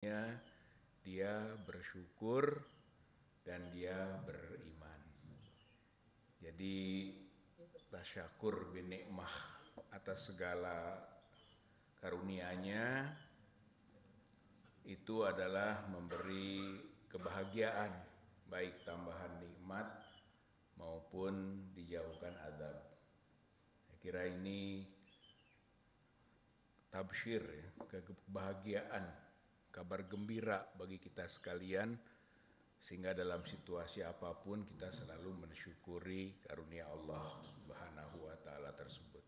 dia bersyukur dan dia beriman. Jadi tasyakur binikmah atas segala karunia-Nya itu adalah memberi kebahagiaan, baik tambahan nikmat maupun dijauhkan azab. Saya kira ini tabsyir ya, kebahagiaan, kabar gembira bagi kita sekalian, sehingga dalam situasi apapun kita selalu mensyukuri karunia Allah Subhanahu wa taala tersebut.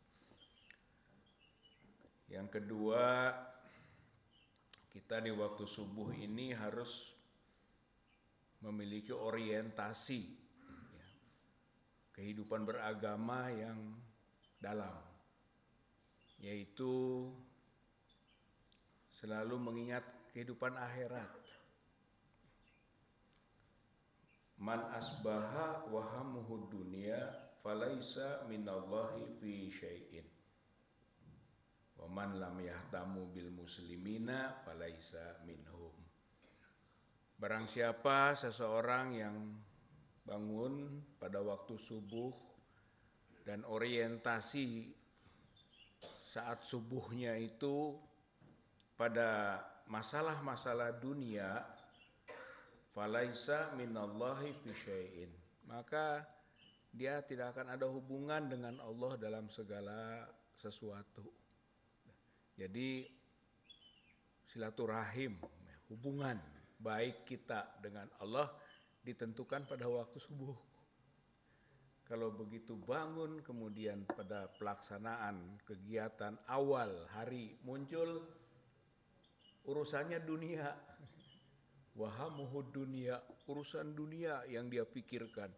Yang kedua, kita di waktu subuh ini harus memiliki orientasi ya, kehidupan beragama yang dalam, yaitu selalu mengingat kehidupan akhirat. Man asbaha wa hamuhu dunya falaisa minallahi fi syai'in. Wa man lam yahtamu bil muslimina falaisa minhum. Barang siapa seseorang yang bangun pada waktu subuh dan orientasi saat subuhnya itu pada masalah-masalah dunia, falaisa minallahi fi syai'in, maka dia tidak akan ada hubungan dengan Allah dalam segala sesuatu. Jadi silaturahim, hubungan baik kita dengan Allah ditentukan pada waktu subuh. Kalau begitu bangun, kemudian pada pelaksanaan kegiatan awal hari muncul urusannya dunia, wahamuhud dunia, urusan dunia yang dia pikirkan,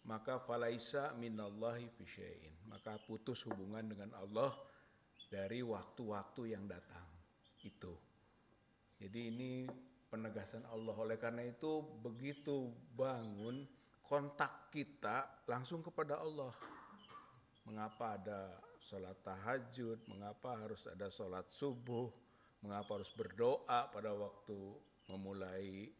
maka falaisa minallahi fi syai'in, maka putus hubungan dengan Allah dari waktu-waktu yang datang itu. Jadi ini penegasan Allah. Oleh karena itu begitu bangun, kontak kita langsung kepada Allah. Mengapa ada sholat tahajud, mengapa harus ada sholat subuh, mengapa harus berdoa pada waktu memulai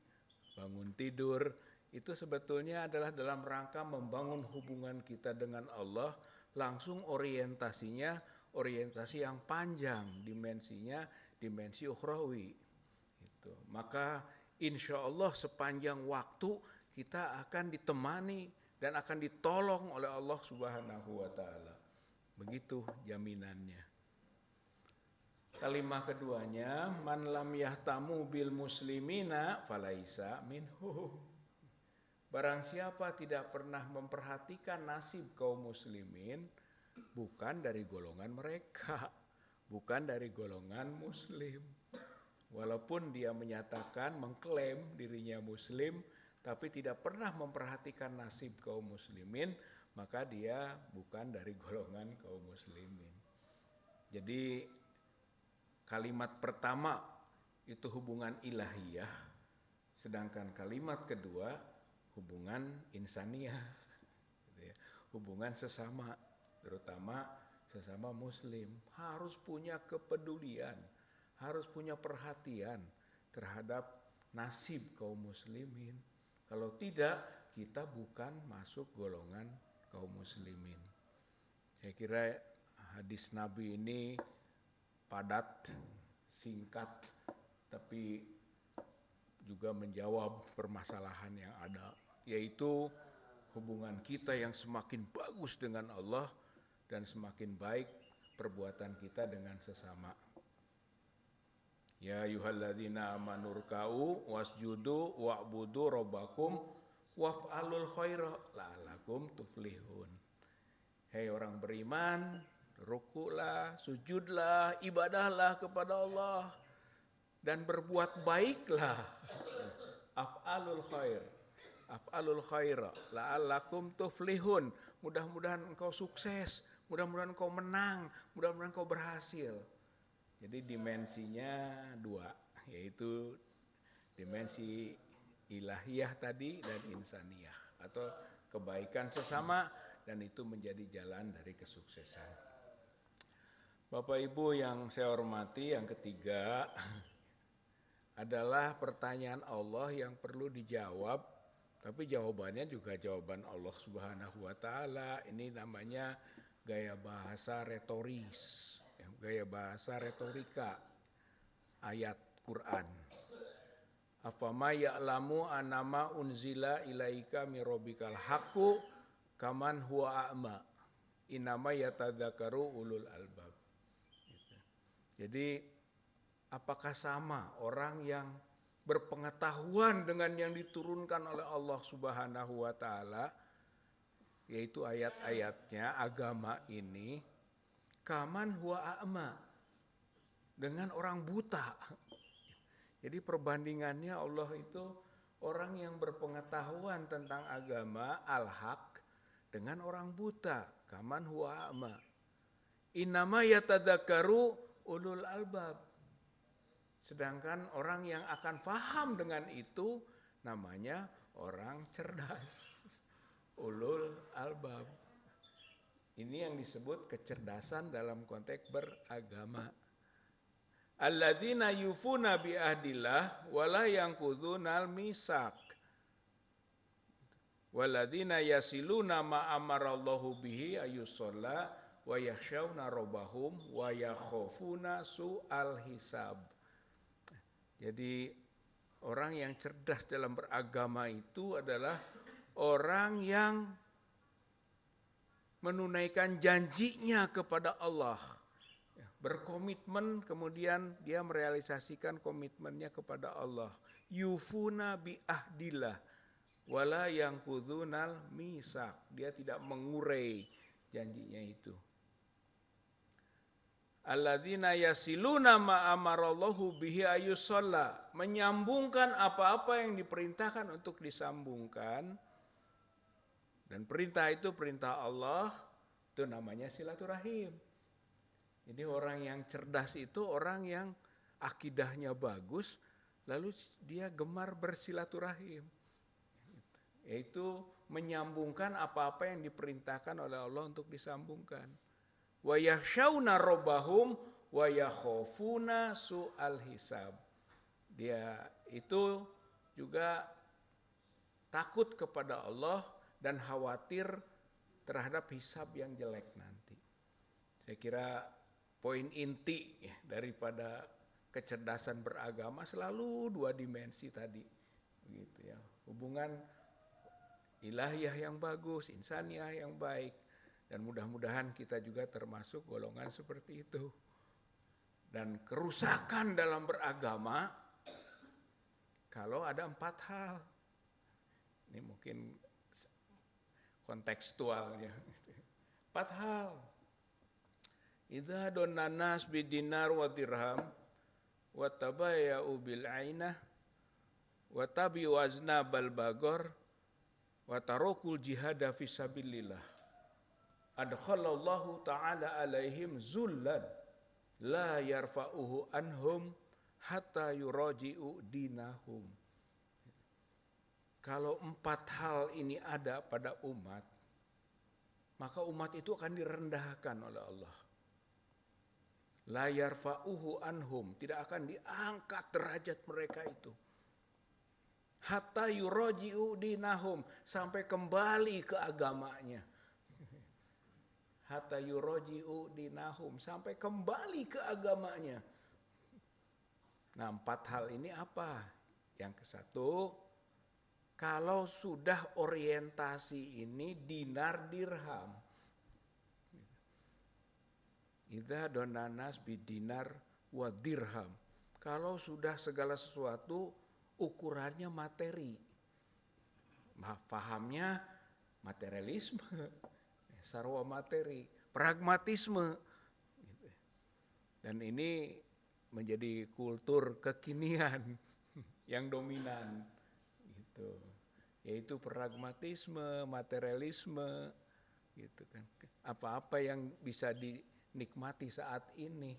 bangun tidur, itu sebetulnya adalah dalam rangka membangun hubungan kita dengan Allah, langsung orientasinya, orientasi yang panjang, dimensinya, dimensi ukhrawi. Itu. Maka insya Allah sepanjang waktu kita akan ditemani dan akan ditolong oleh Allah Subhanahu wa taala. Begitu jaminannya. Kalimat keduanya, man lam yahtamu bil muslimina falaisa minhum. Barang siapa tidak pernah memperhatikan nasib kaum muslimin, bukan dari golongan mereka, bukan dari golongan muslim. Walaupun dia menyatakan, mengklaim dirinya muslim, tapi tidak pernah memperhatikan nasib kaum muslimin, maka dia bukan dari golongan kaum muslimin. Jadi kalimat pertama itu hubungan ilahiyah, sedangkan kalimat kedua hubungan insaniyah, hubungan sesama, terutama sesama muslim. Harus punya kepedulian, harus punya perhatian terhadap nasib kaum muslimin. Kalau tidak, kita bukan masuk golongan kaum muslimin. Saya kira hadis Nabi ini padat, singkat, tapi juga menjawab permasalahan yang ada, yaitu hubungan kita yang semakin bagus dengan Allah dan semakin baik perbuatan kita dengan sesama. Ya ayyuhalladzina amanu ruk'u wasjudu wa'budu rabbakum waf'alul khaira la'allakum tuflihun. Hei orang beriman, rukulah, sujudlah, ibadahlah kepada Allah dan berbuat baiklah. Af'alul khair, af'alul khaira la'allakum tuflihun. Mudah-mudahan engkau sukses, mudah-mudahan engkau menang, mudah-mudahan engkau berhasil. Jadi dimensinya dua, yaitu dimensi ilahiyah tadi dan insaniyah, atau kebaikan sesama, dan itu menjadi jalan dari kesuksesan. Bapak Ibu yang saya hormati, yang ketiga, adalah pertanyaan Allah yang perlu dijawab, tapi jawabannya juga jawaban Allah Subhanahu wa taala. Ini namanya gaya bahasa retoris, gaya bahasa retorika ayat Quran. Afama ya'lamu annama unzila ilaika mirobikal haqqu kaman huwa a'ma inama yatadzakaru ulul albab. Jadi apakah sama orang yang berpengetahuan dengan yang diturunkan oleh Allah Subhanahu wa taala, yaitu ayat-ayatnya agama ini, kaman huwa a'ma, dengan orang buta. Jadi perbandingannya Allah itu orang yang berpengetahuan tentang agama al-haq dengan orang buta, kaman huwa a'ma. Innama yatadzakaru ulul albab. Sedangkan orang yang akan paham dengan itu namanya orang cerdas. Ulul albab. Ini yang disebut kecerdasan dalam konteks beragama. Alladzina yufuna bi ahdillah wala yanqudunal misak. Walladzina yasiluna ma amarallahu bihi ayyusalla wa yakhshawna rabbahum wa yakhafuna su'al hisab. Jadi orang yang cerdas dalam beragama itu adalah orang yang menunaikan janjinya kepada Allah. Berkomitmen, kemudian dia merealisasikan komitmennya kepada Allah. Yufuna bi ahdillah wala yanqudunal misak. Dia tidak mengurai janjinya itu. Alladzina yasiluna ma amarallahu bihi ayyusalla, menyambungkan apa-apa yang diperintahkan untuk disambungkan. Dan perintah itu perintah Allah, itu namanya silaturahim. Jadi orang yang cerdas itu orang yang akidahnya bagus, lalu dia gemar bersilaturahim. Yaitu menyambungkan apa-apa yang diperintahkan oleh Allah untuk disambungkan. Wa yakhshawna rabbahum wa yakhafuna su'al hisab. Dia itu juga takut kepada Allah dan khawatir terhadap hisab yang jelek nanti. Saya kira poin inti daripada kecerdasan beragama selalu dua dimensi tadi, begitu ya. Hubungan ilahiyah yang bagus, insaniyah yang baik, dan mudah-mudahan kita juga termasuk golongan seperti itu. Dan kerusakan dalam beragama kalau ada 4 hal. Ini mungkin kontekstualnya. 4 hal. Idza donna nas bidinar wa dirham wa tabaya'u bil ainah wa tabi'u aznabal bagor wa tarukul jihada fi sabilillah adkhalallahu ta'ala alaihim zullan la yarfa'uhu anhum hatta yuraji'u dinahum. Kalau 4 hal ini ada pada umat, maka umat itu akan direndahkan oleh Allah. La yarfa'uhu anhum, tidak akan diangkat derajat mereka itu. Hatta yuraji'u dinahum, sampai kembali ke agamanya. Hatta yuraji'u dinahum, sampai kembali ke agamanya. Nah, 4 hal ini apa? Yang ke satu, kalau sudah orientasi ini dinar dirham. Idza donanas bidinar wa dirham. Kalau sudah segala sesuatu ukurannya materi. Pahamnya materialisme, sarwa materi, pragmatisme. Dan ini menjadi kultur kekinian yang dominan, gitu. Yaitu pragmatisme, materialisme, gitu kan. Apa-apa yang bisa dinikmati saat ini.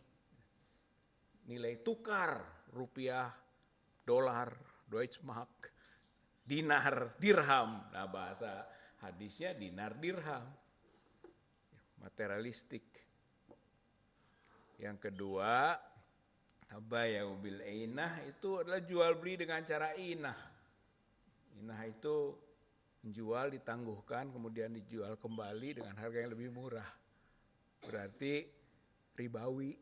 Nilai tukar rupiah, dolar, Deutschmark, dinar, dirham. Nah, bahasa hadisnya dinar dirham. Materialistik. Yang kedua, Tabaya'u bil inah itu adalah jual beli dengan cara inah. Inah itu menjual, ditangguhkan, kemudian dijual kembali dengan harga yang lebih murah. Berarti ribawi.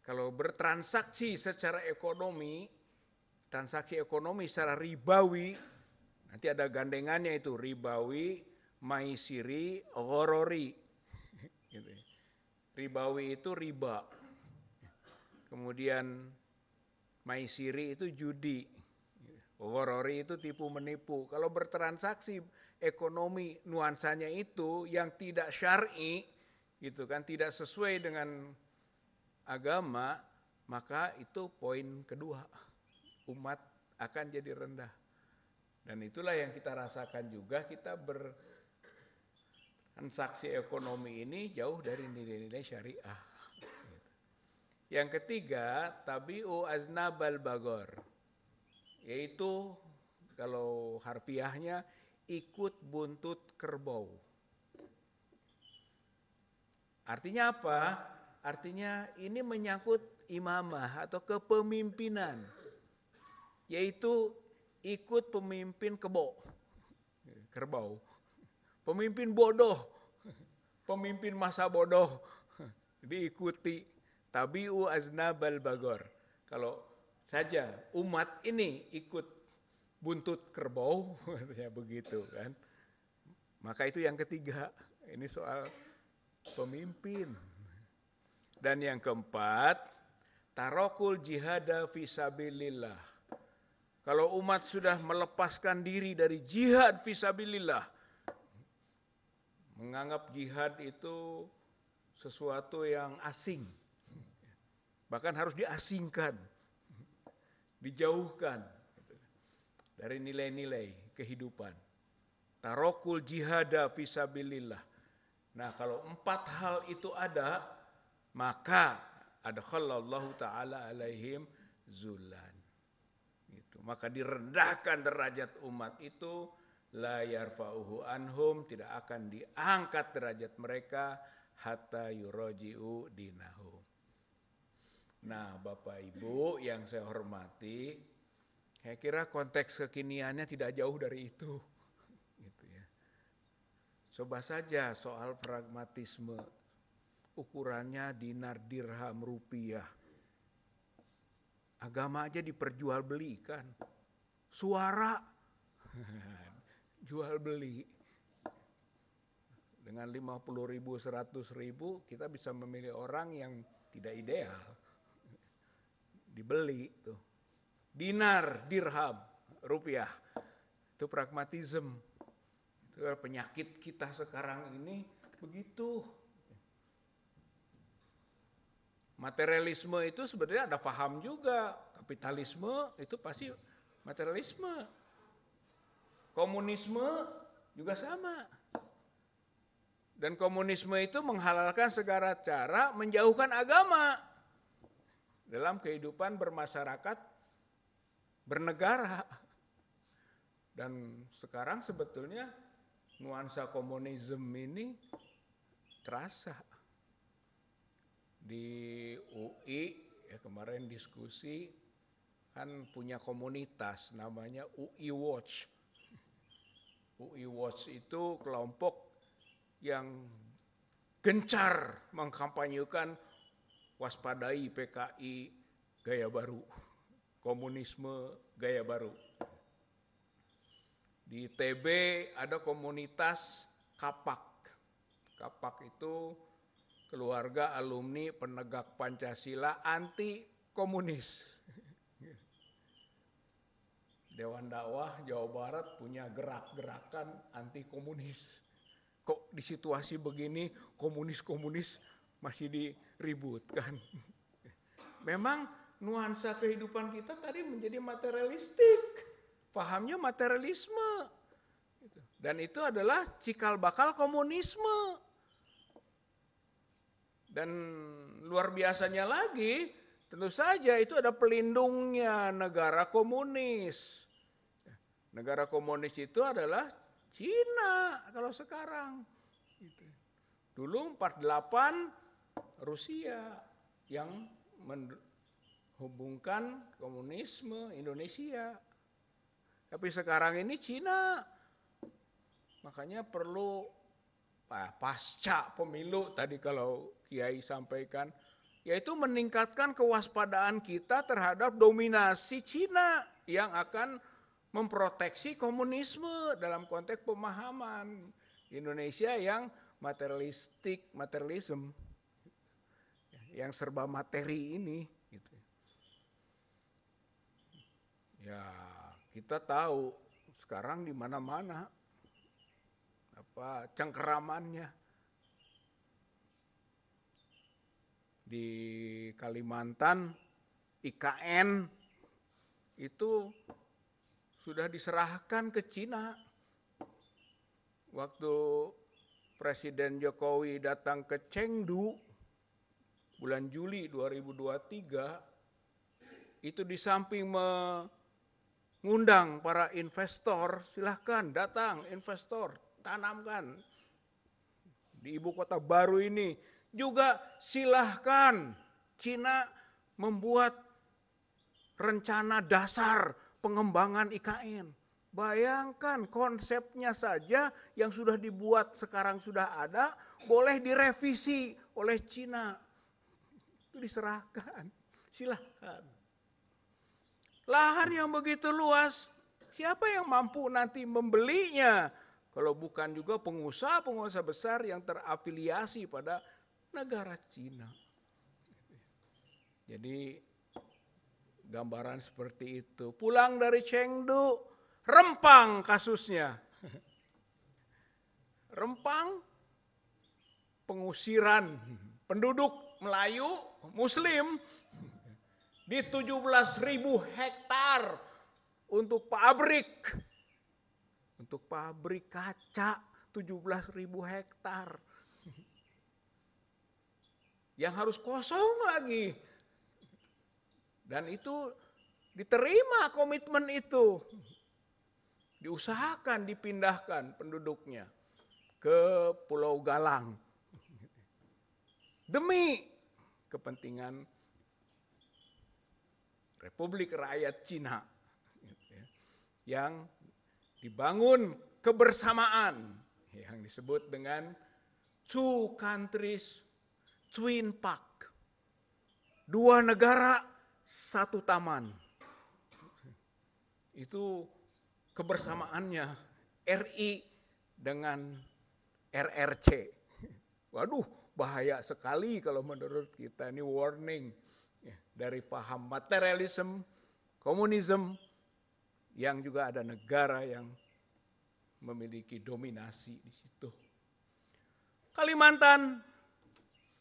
Kalau bertransaksi secara ekonomi, transaksi ekonomi secara ribawi, nanti ada gandengannya itu, ribawi, maisiri, ghorori. Ribawi itu riba. Kemudian maisiri itu judi. Ghorori itu tipu menipu. Kalau bertransaksi ekonomi nuansanya itu yang tidak syar'i, gitu kan, tidak sesuai dengan agama, maka itu poin kedua. Umat akan jadi rendah. Dan itulah yang kita rasakan juga, kita bertransaksi ekonomi ini jauh dari nilai-nilai syariah. Yang ketiga, tabi'u aznabal bagor, yaitu kalau harfiahnya ikut buntut kerbau. Artinya apa? Artinya ini menyangkut imamah atau kepemimpinan, yaitu ikut pemimpin kerbau, pemimpin bodoh, pemimpin masa bodoh, diikuti. Tabi'u aznabal bagor. Kalau saja umat ini ikut buntut kerbau, ya begitu kan. Maka itu yang ketiga, ini soal pemimpin. Dan yang keempat, tarokul jihada fisabilillah. Kalau umat sudah melepaskan diri dari jihad fisabilillah, menganggap jihad itu sesuatu yang asing, bahkan harus diasingkan, dijauhkan dari nilai-nilai kehidupan. Tarokul jihada fisabilillah. Nah, kalau 4 hal itu ada, maka adkhalallahu ta'ala alaihim zullan. Gitu. Maka direndahkan derajat umat itu, la yarfa'uhu anhum, tidak akan diangkat derajat mereka hatta yuraji'u dinahum. Nah, Bapak Ibu yang saya hormati, saya kira konteks kekiniannya tidak jauh dari itu. Gitu ya. Coba saja soal pragmatisme, ukurannya dinar, dirham, rupiah. Agama aja diperjualbelikan. Suara jual beli. Dengan 50.000, 100.000 kita bisa memilih orang yang tidak ideal. Dibeli tuh. Dinar, dirham, rupiah. Itu pragmatisme. Itu penyakit kita sekarang ini begitu. Materialisme itu sebenarnya ada paham juga. Kapitalisme itu pasti materialisme. Komunisme juga sama. Dan komunisme itu menghalalkan segala cara menjauhkan agama dalam kehidupan bermasyarakat, bernegara. Dan sekarang sebetulnya nuansa komunisme ini terasa. Di UI ya kemarin diskusi kan punya komunitas namanya UI Watch. UI Watch itu kelompok yang gencar mengkampanyekan waspadai PKI gaya baru, komunisme gaya baru. Di TB ada komunitas Kapak. Kapak itu keluarga alumni penegak Pancasila anti komunis. Dewan Dakwah Jawa Barat punya gerak-gerakan anti komunis. Kok di situasi begini komunis-komunis masih diributkan? Memang nuansa kehidupan kita tadi menjadi materialistik. Pahamnya materialisme. Dan itu adalah cikal bakal komunisme. Dan luar biasanya lagi, tentu saja itu ada pelindungnya negara komunis. Negara komunis itu adalah Cina kalau sekarang. Dulu 48 Rusia yang hubungkan komunisme Indonesia. Tapi sekarang ini Cina, makanya perlu pasca pemilu tadi kalau Kiai sampaikan, yaitu meningkatkan kewaspadaan kita terhadap dominasi Cina yang akan memproteksi komunisme dalam konteks pemahaman Indonesia yang materialism, yang serba materi ini. Gitu. Ya kita tahu sekarang di mana-mana cengkeramannya. Di Kalimantan IKN itu sudah diserahkan ke Cina. Waktu Presiden Jokowi datang ke Chengdu bulan Juli 2023, itu di samping mengundang para investor, silahkan datang investor, tanamkan di ibu kota baru ini. Juga silahkan Cina membuat rencana dasar pengembangan IKN. Bayangkan konsepnya saja yang sudah dibuat sekarang sudah ada, boleh direvisi oleh Cina. Itu diserahkan, silahkan. Lahan yang begitu luas, siapa yang mampu nanti membelinya? Kalau bukan juga pengusaha-pengusaha besar yang terafiliasi pada negara Cina. Jadi gambaran seperti itu. Pulang dari Chengdu, Rempang kasusnya. Rempang, pengusiran penduduk Melayu, Muslim di 17.000 hektar untuk pabrik. Untuk pabrik kaca 17.000 hektar. Yang harus kosong lagi. Dan itu diterima komitmen itu. Diusahakan dipindahkan penduduknya ke Pulau Galang. Demi kepentingan Republik Rakyat Cina. Yang dibangun kebersamaan. Yang disebut dengan Two Countries, Twin Park. Dua negara, satu taman. Itu kebersamaannya RI dengan RRC. Waduh, bahaya sekali kalau menurut kita, ini warning dari paham materialism, komunisme, yang juga ada negara yang memiliki dominasi di situ. Kalimantan,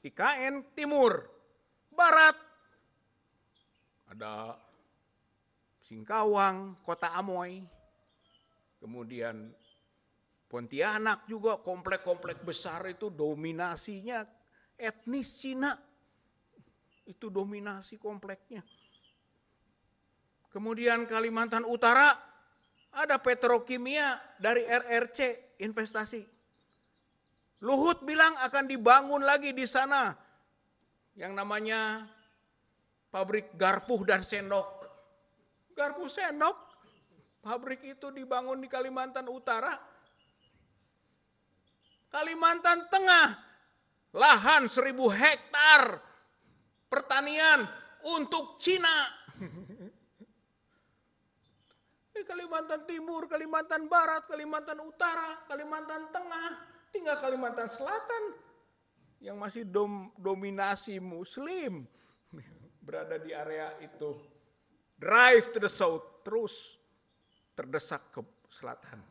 IKN Timur, Barat, ada Singkawang, Kota Amoy, kemudian Pontianak juga, komplek-komplek besar itu dominasinya etnis Cina. Itu dominasi kompleknya. Kemudian Kalimantan Utara ada petrokimia dari RRC investasi. Luhut bilang akan dibangun lagi di sana yang namanya pabrik garpu dan sendok. Garpu sendok, pabrik itu dibangun di Kalimantan Utara. Kalimantan Tengah, lahan 1.000 hektar pertanian untuk Cina. Kalimantan Timur, Kalimantan Barat, Kalimantan Utara, Kalimantan Tengah, tinggal Kalimantan Selatan yang masih dominasi Muslim berada di area itu. Drive to the south, terus terdesak ke selatan.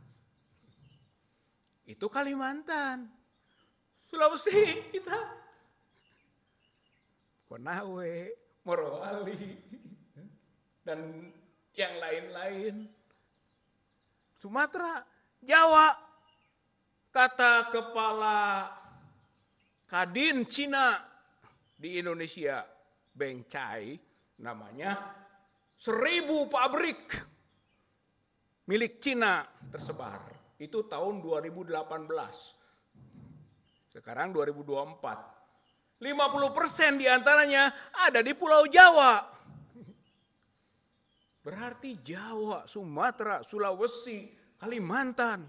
Itu Kalimantan. Sulawesi kita, Konawe, Morowali, dan yang lain-lain. Sumatera, Jawa, kata kepala Kadin Cina di Indonesia, Beng Chai namanya, 1.000 pabrik milik Cina tersebar. Itu tahun 2018. Sekarang 2024. 50% diantaranya ada di Pulau Jawa. Berarti Jawa, Sumatera, Sulawesi, Kalimantan.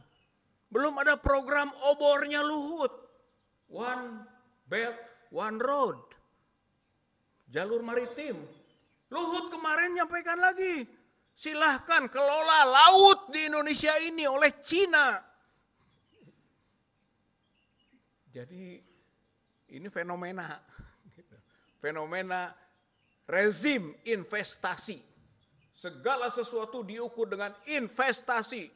Belum ada program obornya Luhut. One Belt, One Road. Jalur maritim. Luhut kemarin nyampaikan lagi. Silahkan kelola laut di Indonesia ini oleh Cina. Jadi ini fenomena. Fenomena rezim investasi. Segala sesuatu diukur dengan investasi.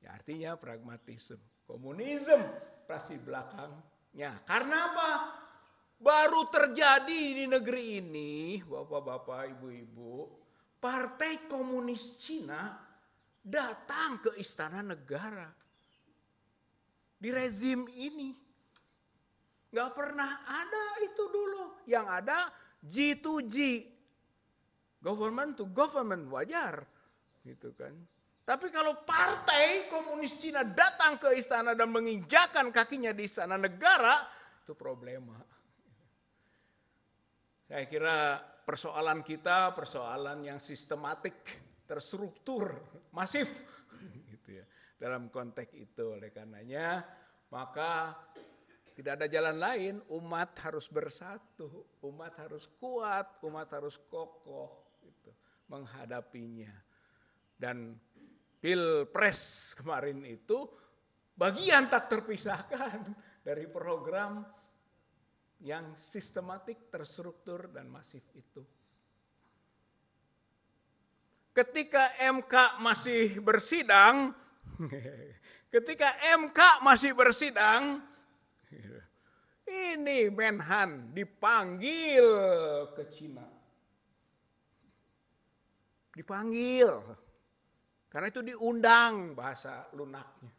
Ya, artinya pragmatisme. Komunisme pasti belakangnya. Karena apa? Baru terjadi di negeri ini, bapak-bapak, ibu-ibu, Partai Komunis Cina datang ke Istana Negara. Di rezim ini. Gak pernah ada itu dulu. Yang ada G2G. Government to government, wajar. Gitu kan. Tapi kalau Partai Komunis Cina datang ke istana dan menginjakan kakinya di Istana Negara, itu problema. Saya kira persoalan kita, persoalan yang sistematik, terstruktur, masif. Gitu ya. Dalam konteks itu, oleh karenanya, maka tidak ada jalan lain, umat harus bersatu, umat harus kuat, umat harus kokoh gitu, menghadapinya. Dan Pilpres kemarin itu bagian tak terpisahkan dari program yang sistematik, terstruktur, dan masif itu. Ketika MK masih bersidang, ini Menhan dipanggil ke Cina. Dipanggil. Karena itu diundang bahasa lunaknya.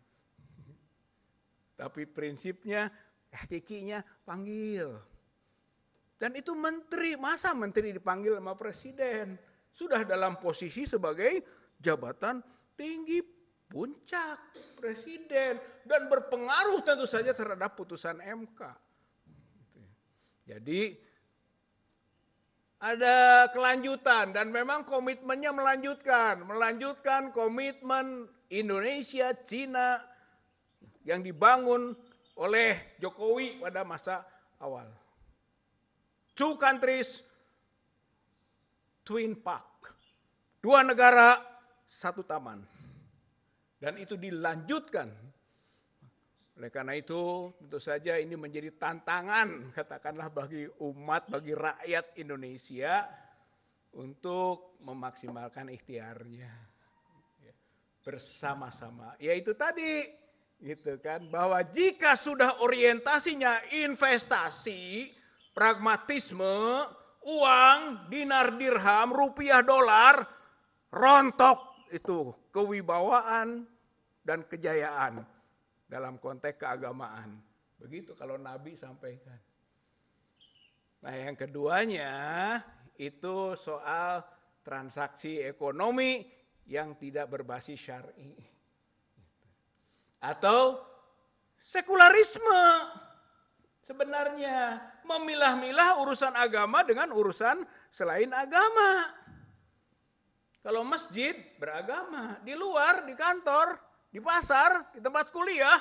Tapi prinsipnya, kikinya panggil. Dan itu menteri, masa menteri dipanggil sama presiden? Sudah dalam posisi sebagai jabatan tinggi puncak presiden. Dan berpengaruh tentu saja terhadap putusan MK. Jadi ada kelanjutan dan memang komitmennya melanjutkan komitmen Indonesia, Cina yang dibangun oleh Jokowi pada masa awal. Two countries, twin park. Dua negara, satu taman. Dan itu dilanjutkan. Oleh karena itu tentu saja ini menjadi tantangan katakanlah bagi umat, bagi rakyat Indonesia untuk memaksimalkan ikhtiarnya bersama-sama. Yaitu tadi gitu kan, bahwa jika sudah orientasinya investasi, pragmatisme, uang, dinar dirham, rupiah dolar, rontok itu kewibawaan dan kejayaan. Dalam konteks keagamaan. Begitu kalau Nabi sampaikan. Nah yang keduanya itu soal transaksi ekonomi yang tidak berbasis syar'i. Atau sekularisme. Sebenarnya memilah-milah urusan agama dengan urusan selain agama. Kalau masjid beragama, di luar, di kantor, di pasar, di tempat kuliah,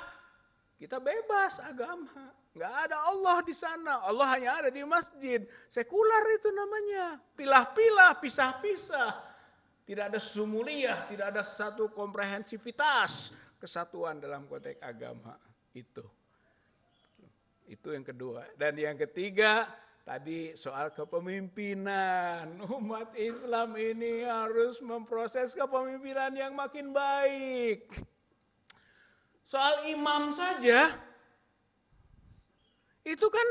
kita bebas agama. Nggak ada Allah di sana. Allah hanya ada di masjid. Sekular itu namanya. Pilah-pilah, pisah-pisah. Tidak ada sumuliyah, tidak ada satu komprehensivitas kesatuan dalam konteks agama. Itu yang kedua. Dan yang ketiga, tadi soal kepemimpinan. Umat Islam ini harus memproses kepemimpinan yang makin baik. Soal imam saja, itu kan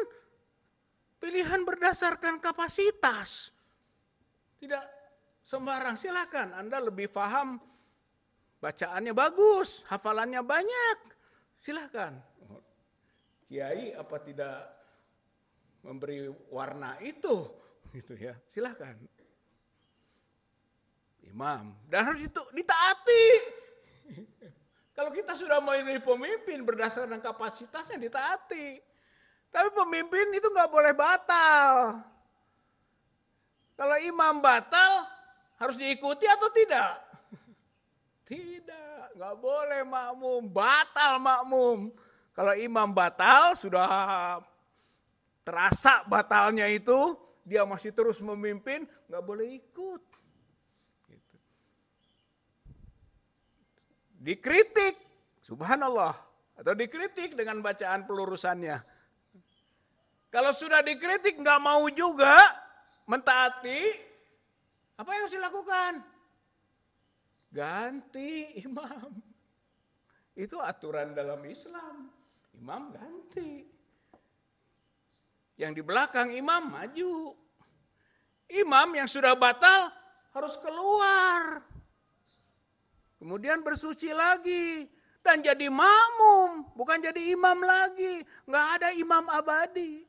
pilihan berdasarkan kapasitas. Tidak sembarang, silakan Anda lebih paham, bacaannya bagus, hafalannya banyak, silakan. Kiai apa tidak memberi warna itu, gitu ya, silakan. Imam, dan harus itu ditaati. Kalau kita sudah memilih pemimpin berdasarkan kapasitasnya ditaati. Tapi pemimpin itu nggak boleh batal. Kalau imam batal harus diikuti atau tidak? Tidak, nggak boleh makmum, batal makmum. Kalau imam batal, sudah terasa batalnya itu, dia masih terus memimpin, nggak boleh ikut. Gitu. Dikritik, subhanallah, atau dikritik dengan bacaan pelurusannya. Kalau sudah dikritik nggak mau juga mentaati, apa yang harus dilakukan? Ganti imam. Itu aturan dalam Islam. Imam ganti. Yang di belakang imam maju. Imam yang sudah batal harus keluar. Kemudian bersuci lagi. Dan jadi makmum. Bukan jadi imam lagi. Nggak ada imam abadi.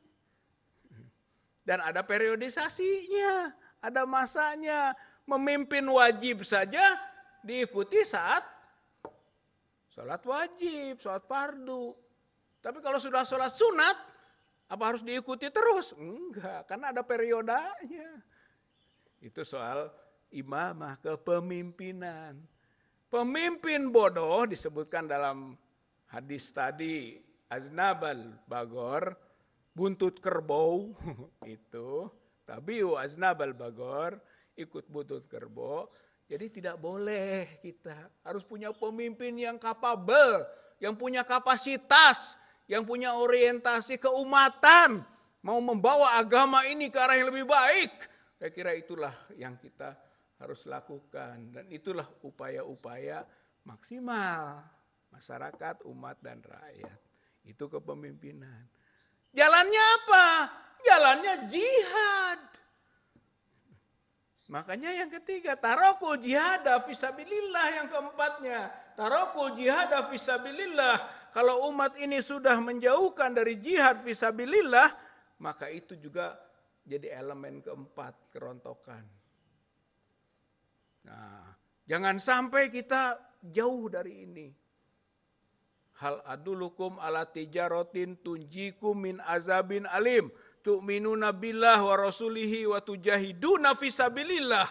Dan ada periodisasinya. Ada masanya. Memimpin wajib saja diikuti saat sholat wajib, sholat fardu. Tapi kalau sudah sholat sunat, apa harus diikuti terus? Enggak, karena ada periodanya. Itu soal imamah, kepemimpinan. Pemimpin bodoh disebutkan dalam hadis tadi, aznabal bagor, buntut kerbau, itu. Tabiu aznabal bagor, ikut buntut kerbau. Jadi tidak boleh kita, harus punya pemimpin yang kapabel, yang punya kapasitas, yang punya orientasi keumatan, mau membawa agama ini ke arah yang lebih baik. Saya kira itulah yang kita harus lakukan, dan itulah upaya-upaya maksimal masyarakat, umat, dan rakyat. Itu kepemimpinan. Jalannya apa? Jalannya jihad. Makanya yang ketiga, tarokul jihada fisabilillah, yang keempatnya. Tarokul jihada fisabilillah. Kalau umat ini sudah menjauhkan dari jihad fisabilillah, maka itu juga jadi elemen keempat, kerontokan. Nah, jangan sampai kita jauh dari ini. Hal adulukum ala tijarotin tunjikum min azabin alim. Tu'minuna billah wa rasulihi wa tujahiduna fisabilillah.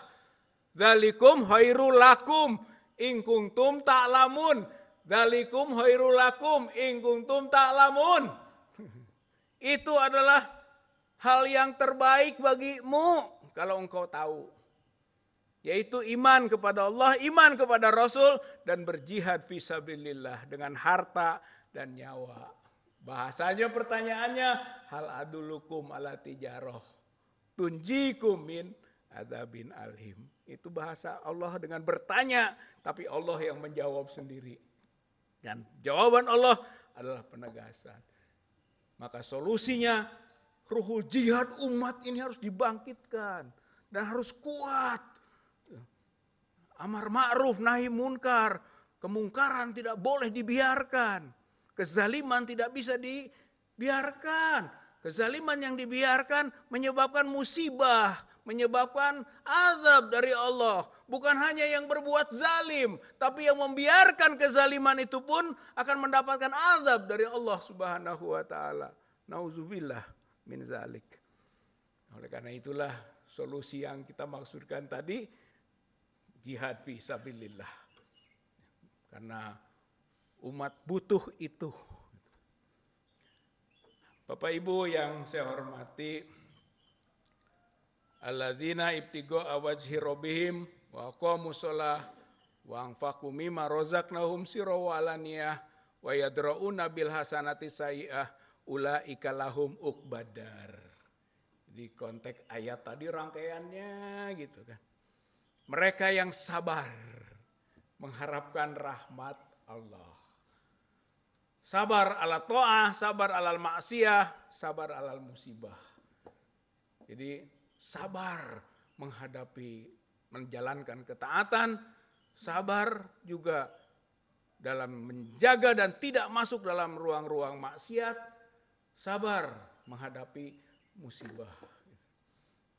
Dzalikum khairul lakum in kuntum ta'lamun. Dzalikum khairul lakum in kuntum ta'lamun. Itu adalah hal yang terbaik bagimu kalau engkau tahu. Yaitu iman kepada Allah, iman kepada Rasul, dan berjihad fisabilillah dengan harta dan nyawa. Bahasanya, pertanyaannya, hal adulukum ala tijaroh tunjikum min adzabin alim. Itu bahasa Allah dengan bertanya, tapi Allah yang menjawab sendiri. Dan jawaban Allah adalah penegasan. Maka solusinya, ruhul jihad umat ini harus dibangkitkan dan harus kuat. Amar ma'ruf nahi munkar, kemungkaran tidak boleh dibiarkan. Kezaliman tidak bisa dibiarkan. Kezaliman yang dibiarkan menyebabkan musibah, menyebabkan azab dari Allah. Bukan hanya yang berbuat zalim, tapi yang membiarkan kezaliman itu pun akan mendapatkan azab dari Allah Subhanahu wa taala. Nauzubillah min zalik. Oleh karena itulah solusi yang kita maksudkan tadi, jihad fi sabilillah. Karena umat butuh itu. Bapak Ibu yang saya hormati, alladzina ibtigha'a wajhi rabbihim wa aqamu shalah wa anfaqu mimma razaqnahum sirran wa alaniyah wa yadra'una bil hasanati sayyi'ah ulaika lahum uqbadar. Di konteks ayat tadi rangkaiannya gitu kan. Mereka yang sabar mengharapkan rahmat Allah. Sabar ala ta'ah, sabar alal maksiyah, sabar alal musibah. Jadi sabar menghadapi, menjalankan ketaatan, sabar juga dalam menjaga dan tidak masuk dalam ruang-ruang maksiat, sabar menghadapi musibah.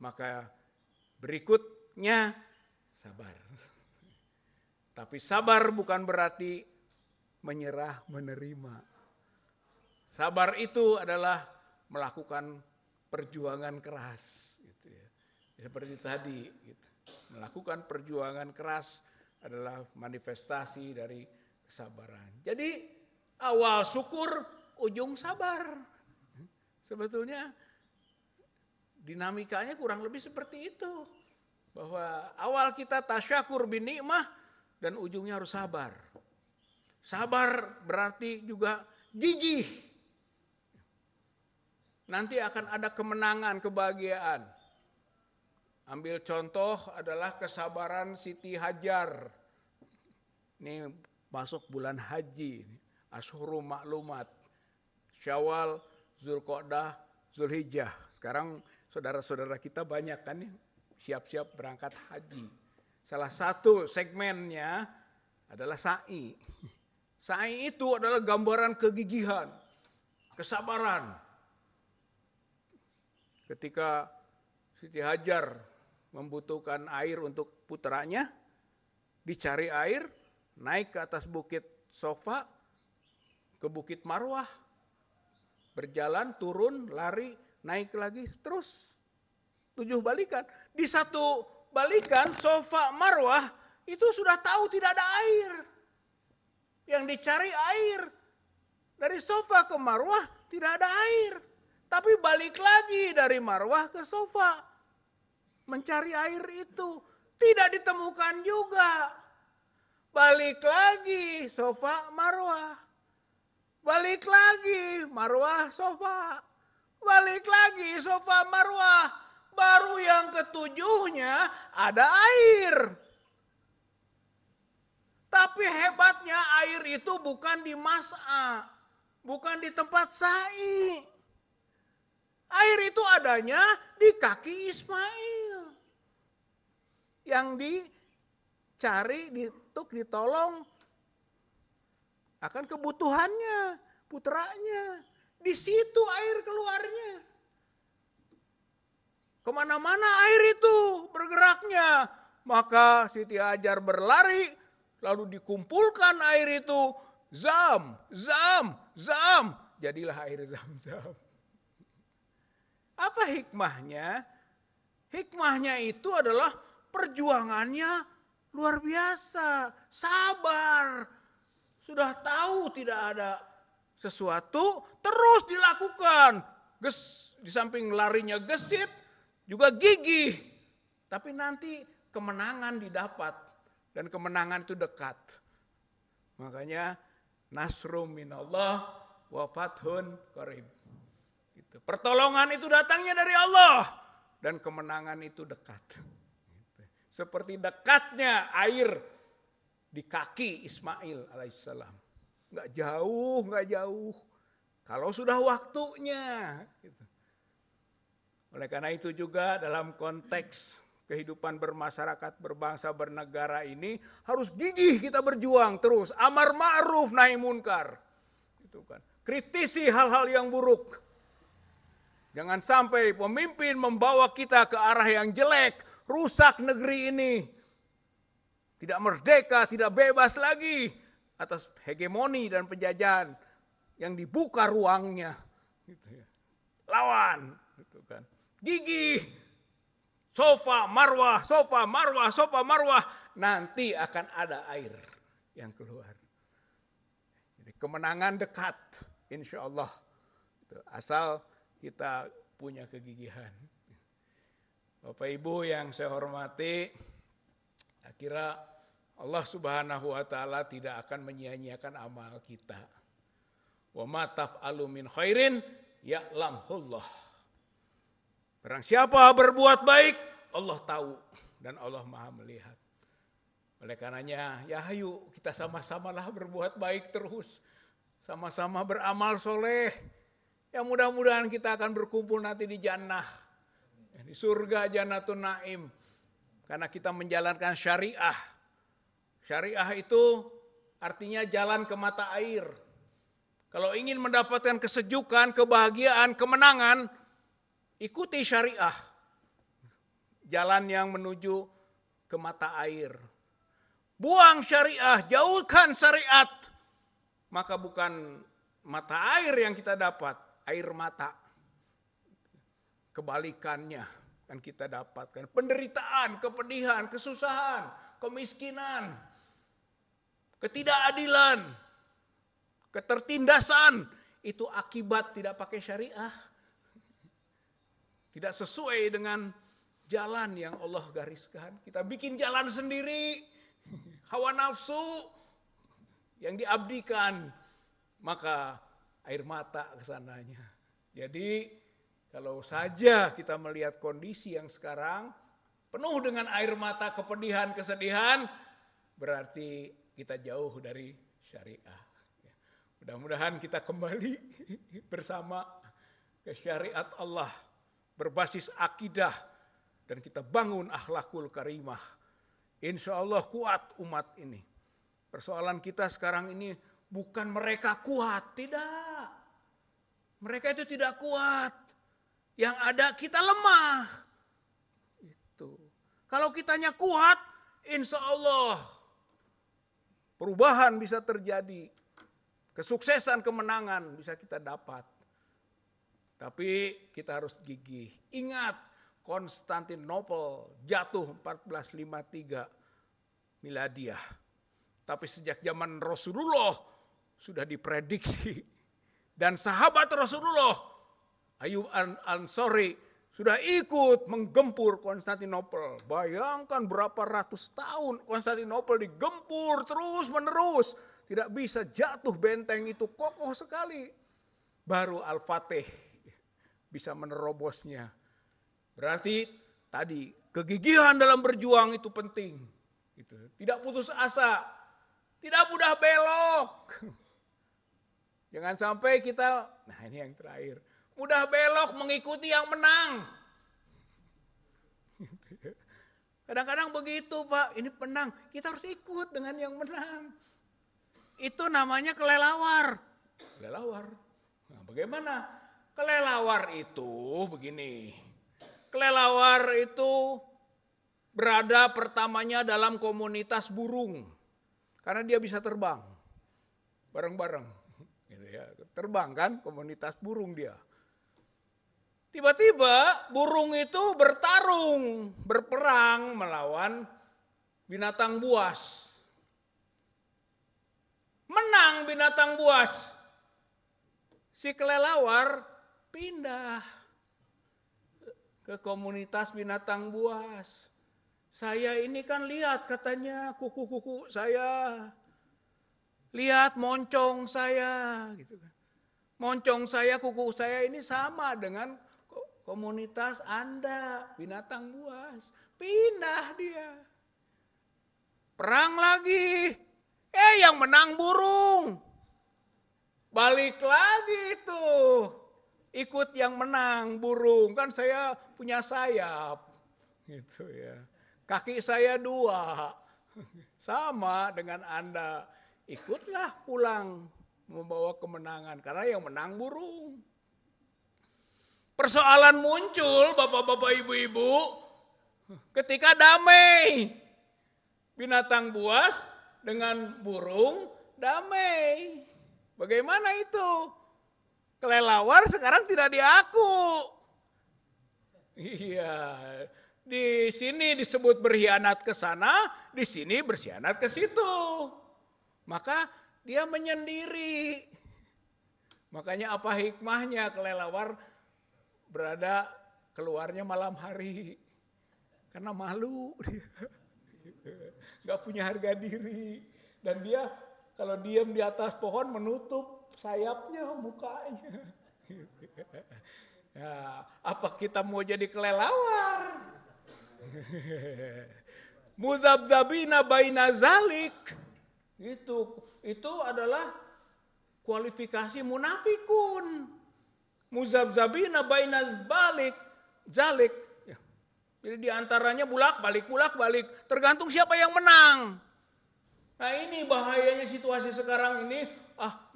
Maka berikutnya sabar. Tapi sabar bukan berarti menyerah, menerima. Sabar itu adalah melakukan perjuangan keras. Gitu ya. Seperti tadi, gitu. Melakukan perjuangan keras adalah manifestasi dari kesabaran. Jadi awal syukur, ujung sabar. Sebetulnya dinamikanya kurang lebih seperti itu. Bahwa awal kita tasyakur bin nikmah dan ujungnya harus sabar. Sabar berarti juga gigih. Nanti akan ada kemenangan, kebahagiaan. Ambil contoh adalah kesabaran Siti Hajar. Ini masuk bulan haji, Asyhurul Ma'lumat, Syawal, Zulqa'dah, Zulhijjah. Sekarang saudara-saudara kita banyak kan nih siap-siap berangkat haji. Salah satu segmennya adalah sa'i. Sa'i itu adalah gambaran kegigihan, kesabaran. Ketika Siti Hajar membutuhkan air untuk putranya, dicari air, naik ke atas bukit Sofa, ke bukit Marwah, berjalan, turun, lari, naik lagi, terus 7 balikan. Di satu balikan Sofa Marwah itu sudah tahu tidak ada air. Yang dicari air. Dari Sofa ke Marwah tidak ada air. Tapi balik lagi dari Marwah ke Sofa. Mencari air itu tidak ditemukan juga. Balik lagi Sofa Marwah. Balik lagi Marwah Sofa. Balik lagi Sofa Marwah. Baru yang ketujuhnya ada air. Tapi hebatnya air itu bukan di mas'a, bukan di tempat sa'i. Air itu adanya di kaki Ismail. Yang dicari, ditolong akan kebutuhannya, putranya. Di situ air keluarnya. Kemana-mana air itu bergeraknya. Maka Siti Hajar berlari, lalu dikumpulkan air itu. Zam, zam, zam. Jadilah air Zam-Zam. Apa hikmahnya? Hikmahnya itu adalah perjuangannya luar biasa, sabar. Sudah tahu tidak ada sesuatu, terus dilakukan. Di samping larinya gesit, juga gigih. Tapi nanti kemenangan didapat. Dan kemenangan itu dekat. Makanya nasrum minallah wa fathun qarib. Gitu. Pertolongan itu datangnya dari Allah. Dan kemenangan itu dekat. Seperti dekatnya air di kaki Ismail alaihissalam. Nggak jauh, nggak jauh. Kalau sudah waktunya. Gitu. Oleh karena itu juga dalam konteks kehidupan bermasyarakat, berbangsa, bernegara ini harus gigih kita berjuang terus. Amar ma'ruf nahi munkar. Gitu kan. Kritisi hal-hal yang buruk. Jangan sampai pemimpin membawa kita ke arah yang jelek, rusak negeri ini. Tidak merdeka, tidak bebas lagi atas hegemoni dan penjajahan yang dibuka ruangnya. Gitu ya. Lawan, gitu kan. Gigih, Sofa Marwah, Sofa Marwah, Sofa Marwah. Nanti akan ada air yang keluar. Jadi kemenangan dekat, insya Allah. Asal kita punya kegigihan. Bapak Ibu yang saya hormati, saya kira Allah Subhanahu wa taala tidak akan menyia-nyiakan amal kita. Wa ma taf'alu min khairin ya'lamhullah. Barang siapa berbuat baik, Allah tahu dan Allah Maha melihat. Oleh karenanya, ya ayo kita sama-samalah berbuat baik terus. Sama-sama beramal soleh. Ya mudah-mudahan kita akan berkumpul nanti di jannah. Di surga Jannatun Naim. Karena kita menjalankan syariah. Syariah itu artinya jalan ke mata air. Kalau ingin mendapatkan kesejukan, kebahagiaan, kemenangan, ikuti syariah. Jalan yang menuju ke mata air. Buang syariah, jauhkan syariat. Maka bukan mata air yang kita dapat, air mata. Kebalikannya. akan kita dapatkan. Penderitaan, kepedihan, kesusahan, kemiskinan, ketidakadilan, ketertindasan, itu akibat tidak pakai syariah. Tidak sesuai dengan jalan yang Allah gariskan. Kita bikin jalan sendiri, hawa nafsu yang diabdikan, maka air mata kesananya. Jadi kalau saja kita melihat kondisi yang sekarang penuh dengan air mata, kepedihan, kesedihan, berarti kita jauh dari syariah. Mudah-mudahan kita kembali bersama ke syariat Allah, berbasis akidah, dan kita bangun akhlakul karimah. Insya Allah kuat umat ini. Persoalan kita sekarang ini bukan mereka kuat, tidak. Mereka itu tidak kuat. Yang ada kita lemah. Itu. Kalau kitanya kuat, insya Allah perubahan bisa terjadi. Kesuksesan, kemenangan bisa kita dapat. Tapi kita harus gigih. Ingat, Konstantinopel jatuh 1453 miladiah. Tapi sejak zaman Rasulullah sudah diprediksi. Dan sahabat Rasulullah, Ayyub Ansori, sudah ikut menggempur Konstantinopel. Bayangkan berapa ratus tahun Konstantinopel digempur terus menerus. Tidak bisa jatuh, benteng itu kokoh sekali. Baru Al-Fatih bisa menerobosnya. Berarti tadi kegigihan dalam berjuang itu penting. Tidak putus asa, tidak mudah belok. Jangan sampai kita, nah ini yang terakhir, mudah belok mengikuti yang menang. Kadang-kadang begitu Pak, ini menang, kita harus ikut dengan yang menang. Itu namanya kelelawar. Kelelawar. Nah, bagaimana? Kelelawar itu begini. Kelelawar itu berada pertamanya dalam komunitas burung. Karena dia bisa terbang. Bareng-bareng. Terbang kan, komunitas burung dia. Tiba-tiba burung itu bertarung, berperang melawan binatang buas. Menang binatang buas. Si kelelawar pindah ke komunitas binatang buas. Saya ini kan lihat katanya kuku-kuku saya. Lihat moncong saya gitu kan. Moncong saya, kuku saya ini sama dengan komunitas Anda, binatang buas. Pindah dia. Perang lagi. Yang menang burung. Balik lagi itu. Ikut yang menang burung. Kan saya punya sayap. Gitu ya. Kaki saya 2. Sama dengan Anda. Ikutlah pulang membawa kemenangan. Karena yang menang burung. Persoalan muncul bapak-bapak ibu-ibu. Ketika damai. Binatang buas dengan burung damai. Bagaimana itu? Kelelawar sekarang tidak diaku. Iya. Di sini disebut berkhianat ke sana. Di sini berkhianat ke situ. Maka dia menyendiri. Makanya apa hikmahnya kelelawar berada keluarnya malam hari. Karena malu. Gak punya harga diri. Dan dia kalau diam di atas pohon menutup sayapnya, mukanya. Ya, apa kita mau jadi kelelawar? Mudzabdzabina baina zalik. Itu adalah kualifikasi munafikun. Mudzabdzabina baina zalik. Jadi diantaranya bulak-balik. Tergantung siapa yang menang. Nah ini bahayanya situasi sekarang ini.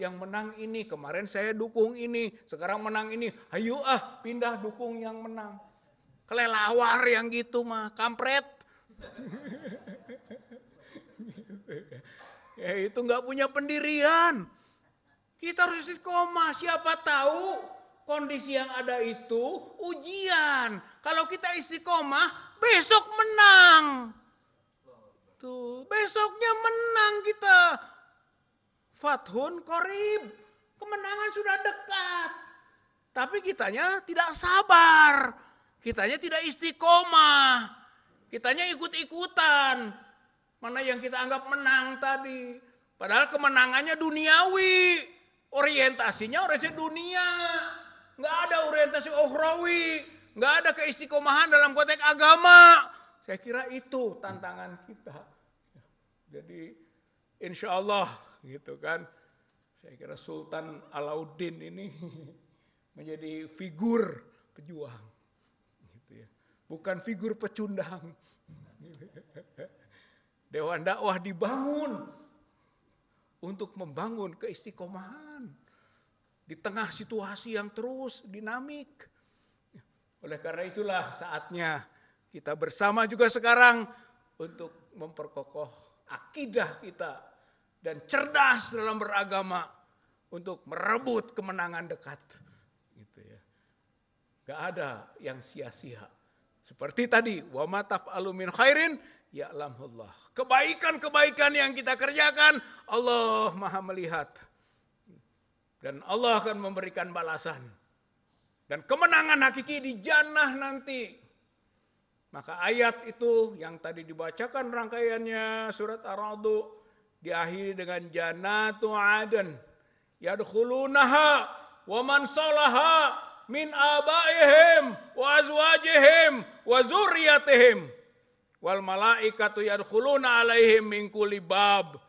Yang menang ini. Kemarin saya dukung ini. Sekarang menang ini. Ayo pindah dukung yang menang. Kelelawar yang gitu mah. Kampret. Itu gak punya pendirian. Kita harus istiqomah. Siapa tahu kondisi yang ada itu ujian. Kalau kita istiqomah, besok menang. Tuh, besoknya menang kita. Fathun qarib. Kemenangan sudah dekat. Tapi kitanya tidak sabar. Kitanya tidak istiqomah. Kitanya ikut-ikutan. Mana yang kita anggap menang tadi. Padahal kemenangannya duniawi. Orientasinya orientasi dunia. Nggak ada orientasi ukhrawi. Nggak ada keistiqomahan dalam konteks agama. Saya kira itu tantangan kita. Jadi insya Allah gitu kan. Saya kira Sultan Alauddin ini menjadi figur pejuang. Gitu ya. Bukan figur pecundang. Dewan dakwah dibangun untuk membangun keistiqomahan di tengah situasi yang terus dinamik. Oleh karena itulah saatnya kita bersama juga sekarang untuk memperkokoh akidah kita dan cerdas dalam beragama untuk merebut kemenangan dekat. Gitu ya. Gak ada yang sia-sia. Seperti tadi, wa ma taf'alu min khairin ya'lamullah. Kebaikan-kebaikan yang kita kerjakan Allah Maha melihat. Dan Allah akan memberikan balasan. Dan kemenangan hakiki di jannah nanti. Maka ayat itu yang tadi dibacakan rangkaiannya surat Ar-Ra'd diakhiri dengan jannatu aden yadkhulunaha wa man salaha min abaihim wa azwajihim wa zurriyatihim wal malaikatu yadkhuluna alaihim min kulli bab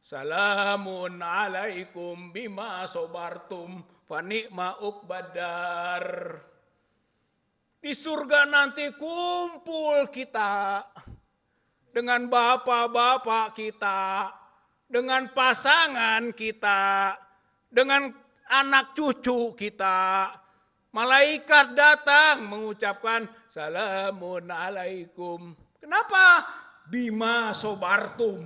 salamun alaikum bima sabartum fa ni'ma uqbadar. Di surga nanti kumpul kita dengan bapak-bapak kita, dengan pasangan kita, dengan anak cucu kita. Malaikat datang mengucapkan salamun alaikum. Kenapa? Bima sobartum.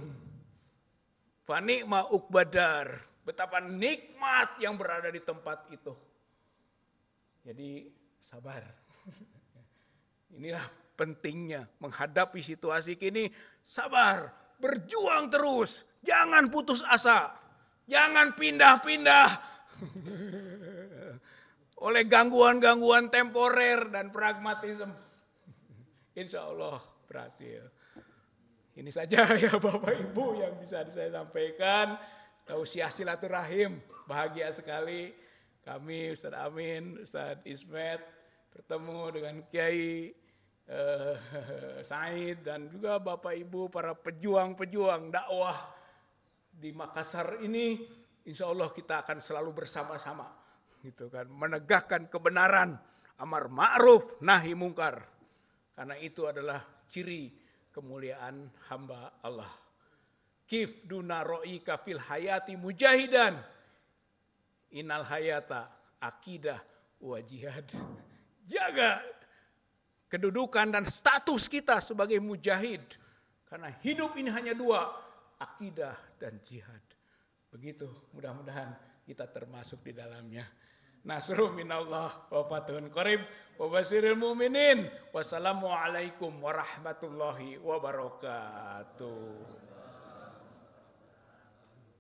Fanikma ukbadar. Betapa nikmat yang berada di tempat itu. Jadi sabar. Inilah pentingnya menghadapi situasi kini. Sabar, berjuang terus. Jangan putus asa. Jangan pindah-pindah. Oleh gangguan-gangguan temporer dan pragmatisme. Insya Allah berhasil. Ini saja ya Bapak Ibu yang bisa saya sampaikan. Tausiah silaturahim. Bahagia sekali kami Ustaz Amin, Ustaz Ismet bertemu dengan Kiai Said dan juga Bapak Ibu para pejuang-pejuang dakwah di Makassar ini. Insya Allah kita akan selalu bersama-sama gitu kan, menegakkan kebenaran, amar ma'ruf nahi mungkar, karena itu adalah ciri kemuliaan hamba Allah. Kif duna ro'ika fil hayati mujahidan inal hayata akidah wa jihad. Jaga kedudukan dan status kita sebagai mujahid, karena hidup ini hanya dua, akidah dan jihad. Begitu, mudah-mudahan kita termasuk di dalamnya. Nasrul minallah wa fathun qarib wa basiril mu'minin. Wassalamualaikum warahmatullahi wabarakatuh.